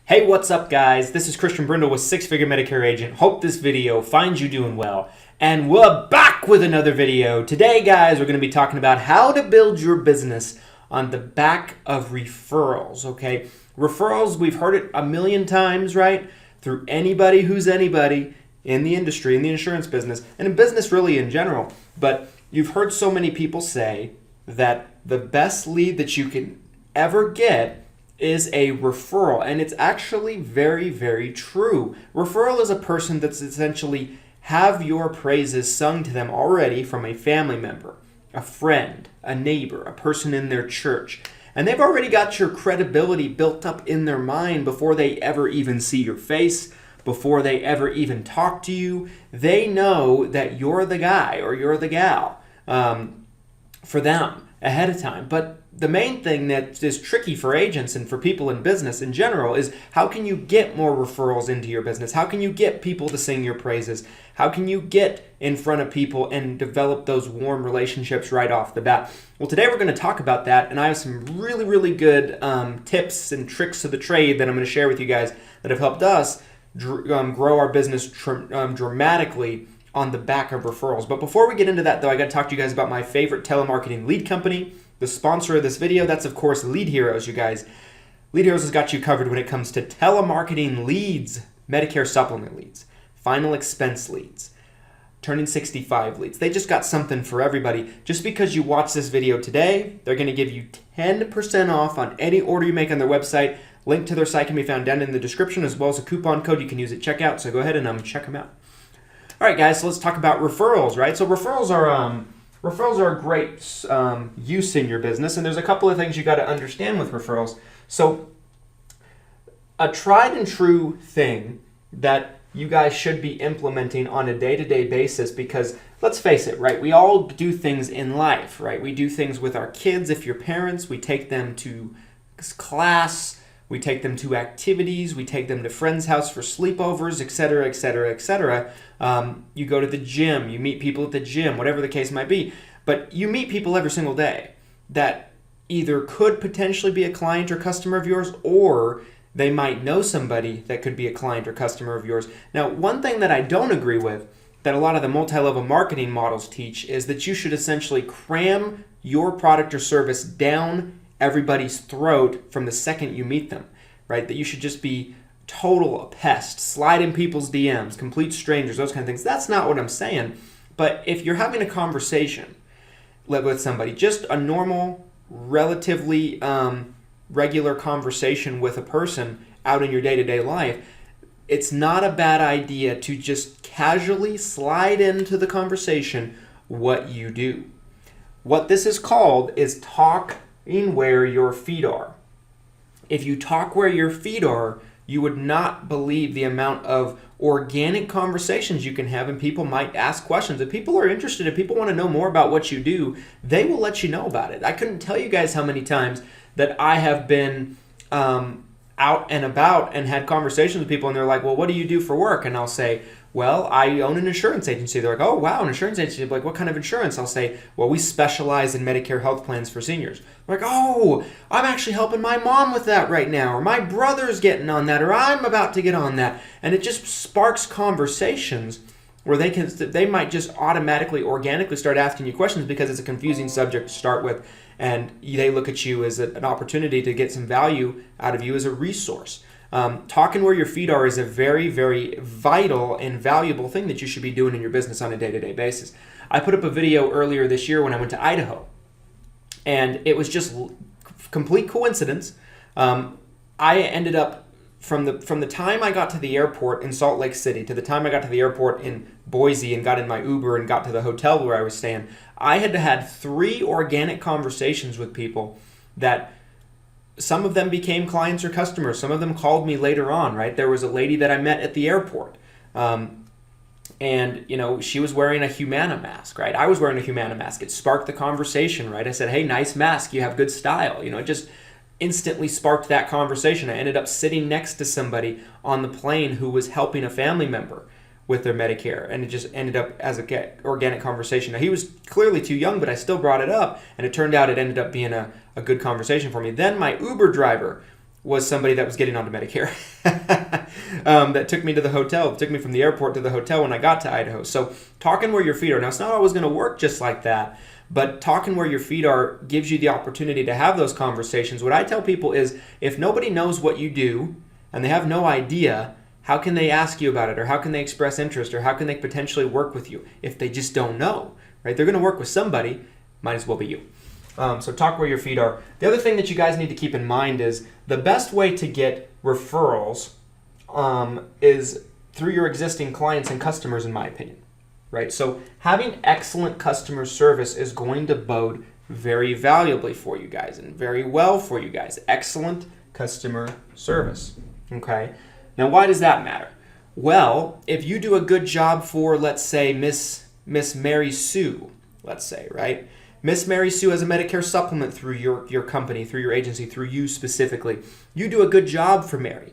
Hey, what's up, guys? This is Christian Brindle with Six Figure Medicare Agent. Hope this video finds you doing well. And we're back with another video. Today, guys, we're going to be talking about how to build your business on the back of referrals, okay? Referrals, we've heard it a million times, right? Through anybody who's anybody in the industry, in the insurance business, and in business really in general. But you've heard so many people say that the best lead that you can ever get is a referral, and it's actually very, very true. Referral is a person that's essentially have your praises sung to them already from a family member, a friend, a neighbor, a person in their church, and they've already got your credibility built up in their mind before they ever even see your face, before they ever even talk to you. They know that you're the guy or you're the gal for them ahead of time. But the main thing that is tricky for agents and for people in business in general is how can you get more referrals into your business? How can you get people to sing your praises? How can you get in front of people and develop those warm relationships right off the bat? Well, today we're going to talk about that, and I have some really, really good tips and tricks of the trade that I'm going to share with you guys that have helped us grow our business dramatically on the back of referrals. But before we get into that, though, I got to talk to you guys about my favorite telemarketing lead company. The sponsor of this video, that's of course Lead Heroes, you guys. Lead Heroes has got you covered when it comes to telemarketing leads, Medicare supplement leads, final expense leads, turning 65 leads. They just got something for everybody. Just because you watch this video today, they're going to give you 10% off on any order you make on their website. Link to their site can be found down in the description, as well as a coupon code you can use at checkout. So go ahead and check them out. All right, guys, so let's talk about referrals, right? So referrals are a great use in your business, and there's a couple of things you got to understand with referrals. So a tried and true thing that you guys should be implementing on a day-to-day basis, because let's face it, right? We all do things in life, right? We do things with our kids. If you're parents, we take them to class, we take them to activities, we take them to friends' house for sleepovers, etc., etc., etc. You go to the gym, you meet people at the gym, whatever the case might be. But you meet people every single day that either could potentially be a client or customer of yours, or they might know somebody that could be a client or customer of yours. Now, one thing that I don't agree with that a lot of the multi-level marketing models teach is that you should essentially cram your product or service down everybody's throat from the second you meet them, right? That you should just be total pest, slide in people's DMs, complete strangers, those kind of things. That's not what I'm saying. But if you're having a conversation with somebody, just a normal, relatively regular conversation with a person out in your day-to-day life, it's not a bad idea to just casually slide into the conversation what you do. What this is called is talking where your feet are. If you talk where your feet are, you would not believe the amount of organic conversations you can have, and people might ask questions. If people are interested, if people want to know more about what you do, they will let you know about it. I couldn't tell you guys how many times that I have been out and about and had conversations with people, and they're like, well, what do you do for work? And I'll say, well, I own an insurance agency. They're like, oh, wow, an insurance agency. I'm like, what kind of insurance? I'll say, well, we specialize in Medicare health plans for seniors. I'm like, oh, I'm actually helping my mom with that right now, or my brother's getting on that, or I'm about to get on that. And it just sparks conversations where they might just automatically, organically start asking you questions because it's a confusing subject to start with, and they look at you as an opportunity to get some value out of you as a resource. Talking where your feet are is a very, very vital and valuable thing that you should be doing in your business on a day-to-day basis. I put up a video earlier this year when I went to Idaho, and it was just complete coincidence. I ended up, from the time I got to the airport in Salt Lake City to the time I got to the airport in Boise and got in my Uber and got to the hotel where I was staying, I had 3 organic conversations with people that some of them became clients or customers. Some of them called me later on, right? There was a lady that I met at the airport. And, she was wearing a Humana mask, right? I was wearing a Humana mask. It sparked the conversation, right? I said, hey, nice mask. You have good style. It just instantly sparked that conversation. I ended up sitting next to somebody on the plane who was helping a family member with their Medicare, and it just ended up as a organic conversation. Now, he was clearly too young, but I still brought it up, and it turned out it ended up being a good conversation for me. Then my Uber driver was somebody that was getting onto Medicare that took me to the hotel, took me from the airport to the hotel when I got to Idaho. So talking where your feet are. Now, it's not always going to work just like that, but talking where your feet are gives you the opportunity to have those conversations. What I tell people is if nobody knows what you do and they have no idea, how can they ask you about it, or how can they express interest, or how can they potentially work with you if they just don't know, right? They're going to work with somebody, might as well be you. So talk where your feet are. The other thing that you guys need to keep in mind is the best way to get referrals is through your existing clients and customers, in my opinion, right? So having excellent customer service is going to bode very valuably for you guys and very well for you guys. Excellent customer service, okay? Now, why does that matter? Well, if you do a good job for, let's say, Miss Mary Sue, let's say, right? Miss Mary Sue has a Medicare supplement through your company, through your agency, through you specifically. You do a good job for Mary.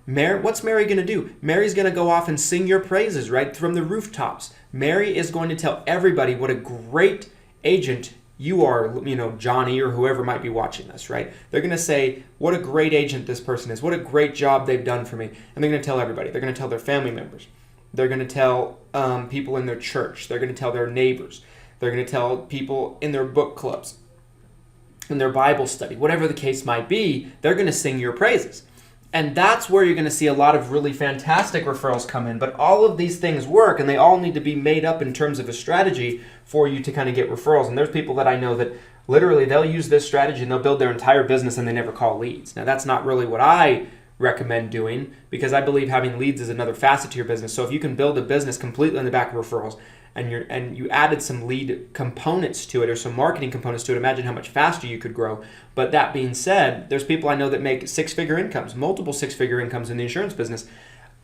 What's Mary going to do? Mary's going to go off and sing your praises right from the rooftops. Mary is going to tell everybody what a great agent you are, Johnny or whoever might be watching this, right? They're going to say, what a great agent this person is. What a great job they've done for me. And they're going to tell everybody. They're going to tell their family members. They're going to tell people in their church. They're going to tell their neighbors. They're going to tell people in their book clubs, in their Bible study, whatever the case might be, they're going to sing your praises. And that's where you're going to see a lot of really fantastic referrals come in. But all of these things work, and they all need to be made up in terms of a strategy for you to kind of get referrals. And there's people that I know that literally they'll use this strategy and they'll build their entire business and they never call leads. Now, that's not really what I recommend doing, because I believe having leads is another facet to your business. So if you can build a business completely on the back of referrals, and you added some lead components to it or some marketing components to it, imagine how much faster you could grow. But that being said, there's people I know that make six-figure incomes, multiple six-figure incomes in the insurance business,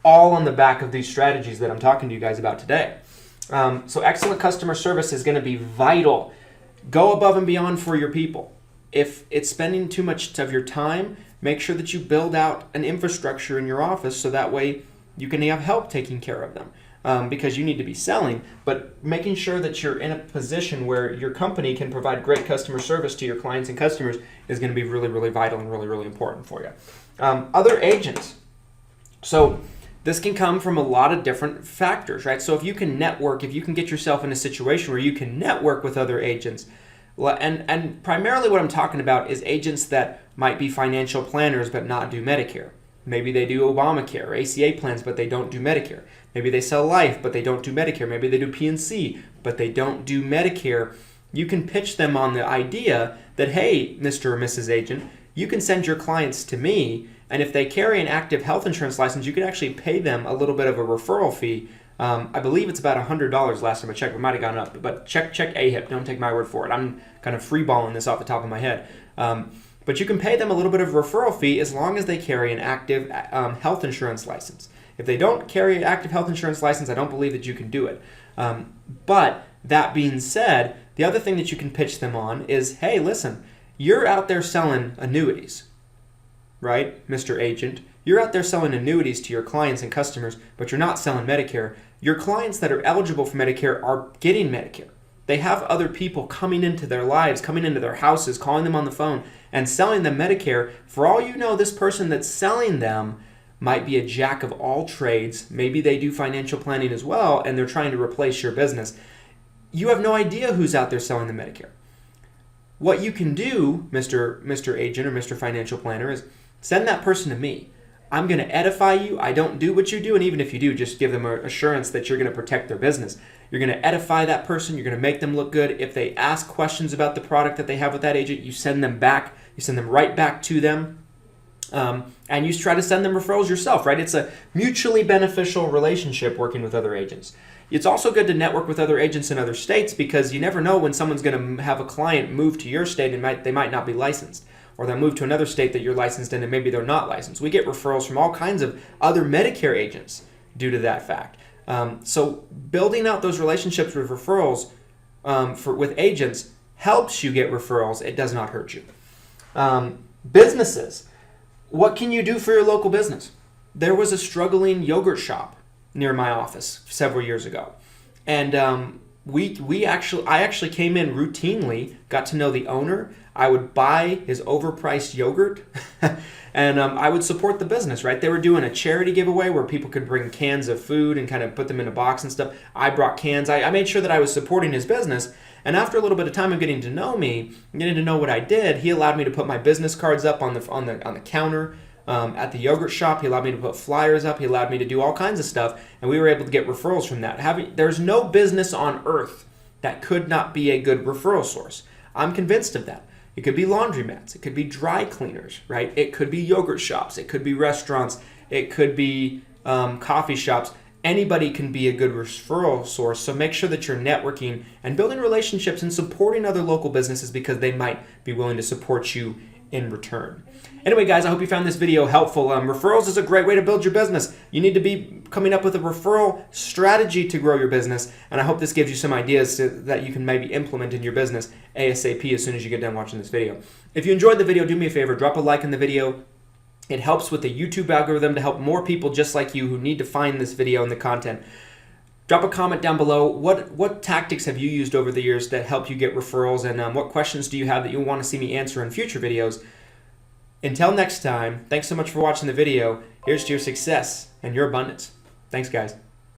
all on the back of these strategies that I'm talking to you guys about today. So excellent customer service is going to be vital. Go above and beyond for your people. If it's spending too much of your time, make sure that you build out an infrastructure in your office so that way you can have help taking care of them. Because you need to be selling, but making sure that you're in a position where your company can provide great customer service to your clients and customers is going to be really, really vital and really, really important for you. Other agents. So this can come from a lot of different factors, right? So if you can network, if you can get yourself in a situation where you can network with other agents, and primarily what I'm talking about is agents that might be financial planners but not do Medicare. Maybe they do Obamacare or ACA plans, but they don't do Medicare. Maybe they sell life, but they don't do Medicare. Maybe they do PNC, but they don't do Medicare. You can pitch them on the idea that, hey, Mr. or Mrs. Agent, you can send your clients to me, and if they carry an active health insurance license, you can actually pay them a little bit of a referral fee. I believe it's about $100 last time I checked. It might have gone up, but check AHIP. Don't take my word for it. I'm kind of freeballing this off the top of my head. But you can pay them a little bit of a referral fee as long as they carry an active health insurance license. If they don't carry an active health insurance license, I don't believe that you can do it. But that being said, the other thing that you can pitch them on is, hey, listen, you're out there selling annuities, right, Mr. Agent? You're out there selling annuities to your clients and customers, but you're not selling Medicare. Your clients that are eligible for Medicare are getting Medicare. They have other people coming into their lives, coming into their houses, calling them on the phone, and selling them Medicare. For all you know, this person that's selling them might be a jack of all trades. Maybe they do financial planning as well, and they're trying to replace your business. You have no idea who's out there selling the Medicare. What you can do, Mr. Agent or Mr. Financial Planner, is send that person to me. I'm going to edify you. I don't do what you do, and even if you do, just give them an assurance that you're going to protect their business. You're going to edify that person. You're going to make them look good. If they ask questions about the product that they have with that agent, you send them back. You send them right back to them. And you try to send them referrals yourself, right? It's a mutually beneficial relationship working with other agents. It's also good to network with other agents in other states because you never know when someone's going to have a client move to your state and they might not be licensed. Or they'll move to another state that you're licensed in and maybe they're not licensed. We get referrals from all kinds of other Medicare agents due to that fact. So building out those relationships with referrals with agents helps you get referrals. It does not hurt you. Businesses. What can you do for your local business? There was a struggling yogurt shop near my office several years ago. And I actually came in routinely, got to know the owner. I would buy his overpriced yogurt, and I would support the business, right? They were doing a charity giveaway where people could bring cans of food and kind of put them in a box and stuff. I brought cans. I made sure that I was supporting his business. And after a little bit of time of getting to know me, getting to know what I did, he allowed me to put my business cards up on the counter at the yogurt shop. He allowed me to put flyers up. He allowed me to do all kinds of stuff, and we were able to get referrals from that. There's no business on earth that could not be a good referral source. I'm convinced of that. It could be laundromats. It could be dry cleaners, right? It could be yogurt shops. It could be restaurants. It could be coffee shops. Anybody can be a good referral source, so make sure that you're networking and building relationships and supporting other local businesses because they might be willing to support you in return. Anyway, guys, I hope you found this video helpful. Referrals is a great way to build your business. You need to be coming up with a referral strategy to grow your business, and I hope this gives you some ideas that you can maybe implement in your business ASAP as soon as you get done watching this video. If you enjoyed the video, do me a favor, drop a like in the video. It helps with the YouTube algorithm to help more people just like you who need to find this video and the content. Drop a comment down below. What tactics have you used over the years that help you get referrals, and what questions do you have that you want to see me answer in future videos? Until next time, thanks so much for watching the video. Here's to your success and your abundance. Thanks, guys.